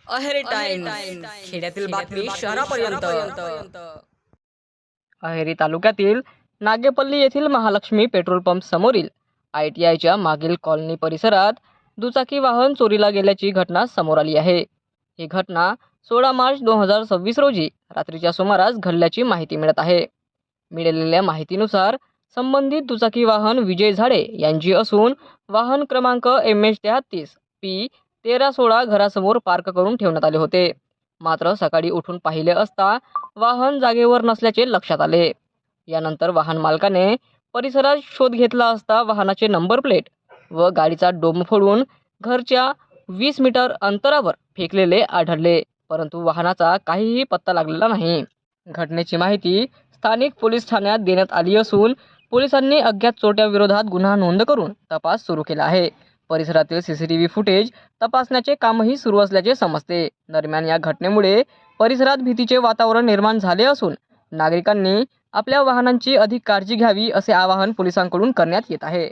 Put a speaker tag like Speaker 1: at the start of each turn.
Speaker 1: Aheri times खेड्यातील बातमी शहरापर्यंत.
Speaker 2: अहेरी तालुक्यातील नागेपल्ली येथील महालक्ष्मी पेट्रोल पंप समोरील ITIच्या मागील कॉलनी परिसरात दुचाकी वाहन चोरीला गेल्याची घटना समोर आली आहे. ही घटना 16 मार्च 2026 रोजी रात्रीच्या सुमारास घडल्याची माहिती मिळत आहे. मिळालेल्या माहितीनुसार संबंधित दुचाकी वाहन विजय झाडे यांची असून वाहन क्रमांक MH33 P1316 घरासमोर पार्क करून ठेवण्यात आले होते. मात्र सकाळी उठून पाहिले असता वाहन जागेवर नसल्याचे लक्षात आले. यानंतर वाहन मालकाने परिसरात शोध घेतला असता वाहनाचे नंबर प्लेट व गाडीचा डोम फोडून घरच्या 20 मीटर अंतरावर फेकलेले आढळले, परंतु वाहनाचा काहीही पत्ता लागलेला नाही. घटनेची माहिती स्थानिक पोलीस ठाण्यात देण्यात आली असून पोलिसांनी अज्ञात चोरट्याविरोधात गुन्हा नोंद करून तपास सुरू केला आहे. परिसरातील CCTV फुटेज तपासण्याचे कामही सुरू असल्याचे समजते. दरम्यान या घटनेमुळे परिसरात भीतीचे वातावरण निर्माण झाले असून नागरिकांनी आपल्या वाहनांची अधिक काळजी घ्यावी असे आवाहन पोलिसांकडून करण्यात येत आहे.